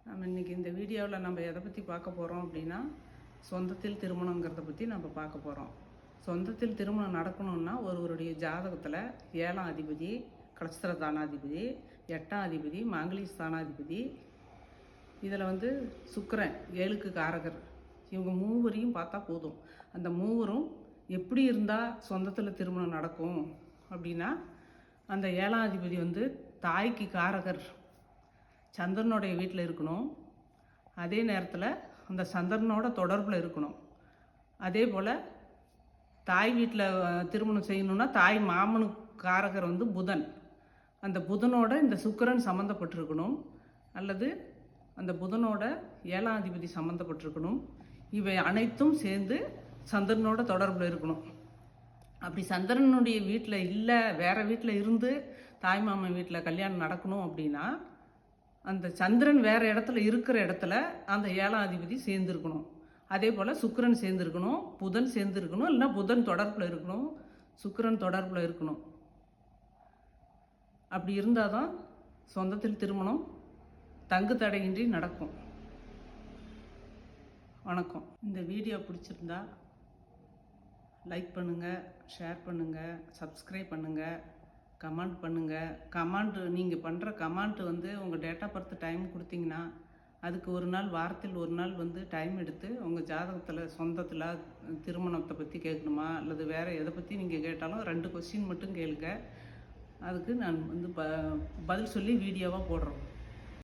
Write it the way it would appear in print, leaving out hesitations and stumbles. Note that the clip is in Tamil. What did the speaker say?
நம்ம இன்றைக்கி இந்த வீடியோவில் நம்ம எதை பற்றி பார்க்க போகிறோம் அப்படின்னா, சொந்தத்தில் திருமணங்கிறத பற்றி நம்ம பார்க்க போகிறோம். சொந்தத்தில் திருமணம் நடக்கணும்னா ஒருவருடைய ஜாதகத்தில் 7ஆம் அதிபதி, கலஸ்திர ஸ்தானாதிபதி, 8ஆம் அதிபதி, மாங்கலி ஸ்தானாதிபதி, இதில் வந்து சுக்கிரன் 7க்கு காரகர், இவங்க மூவரையும் பார்த்தா போதும். அந்த மூவரும் எப்படி இருந்தால் சொந்தத்தில் திருமணம் நடக்கும் அப்படின்னா, அந்த 7ஆம் அதிபதி வந்து தாய்க்கு காரகர், சந்திரனுடைய வீட்டில் இருக்கணும். அதே நேரத்தில் அந்த சந்திரனோட தொடர்பில் இருக்கணும். அதே போல் தாய் வீட்டில் திருமணம் செய்யணுன்னா தாய் மாமனுக்கு காரகர் வந்து புதன், அந்த புதனோட இந்த சுக்கிரன் சம்மந்தப்பட்டிருக்கணும், அல்லது அந்த புதனோட 7ஆம் அதிபதி சம்மந்தப்பட்டிருக்கணும். இவை அனைத்தும் சேர்ந்து சந்திரனோட தொடர்பில் இருக்கணும். அப்படி சந்திரனுடைய வீட்டில் இல்லை, வேறு வீட்டில் இருந்து தாய் மாமன் வீட்டில் கல்யாணம் நடக்கணும் அப்படின்னா, அந்த சந்திரன் வேறு இடத்துல இருக்கிற இடத்துல அந்த 7ஆம் அதிபதி சேர்ந்துருக்கணும். அதே போல் சுக்கிரன் சேர்ந்துருக்கணும், புதன் சேர்ந்துருக்கணும், இல்லைன்னா புதன் தொடர்பில் இருக்கணும், சுக்கிரன் தொடர்பில் இருக்கணும். அப்படி இருந்தால் தான் சொந்தத்தில் திருமணம் தங்கு தடையின்றி நடக்கும். வணக்கம். இந்த வீடியோ பிடிச்சிருந்தா லைக் பண்ணுங்கள், ஷேர் பண்ணுங்கள், சப்ஸ்கிரைப் பண்ணுங்கள், கமெண்ட் பண்ணுங்கள். நீங்கள் பண்ணுற கமெண்ட் வந்து உங்கள் டேட் ஆஃப் பர்த் டைம் கொடுத்தீங்கன்னா, அதுக்கு ஒரு நாள், வாரத்தில் ஒரு நாள் வந்து டைம் எடுத்து உங்கள் ஜாதகத்தில் சொந்தத்தில் திருமணத்தை பற்றி கேட்கணுமா அல்லது வேறு எதை பற்றி நீங்கள் கேட்டாலும் 2 கொஸ்டின் மட்டும் கேளுங்க. அதுக்கு நான் வந்து பதில் சொல்லி வீடியோவாக போடுறோம்.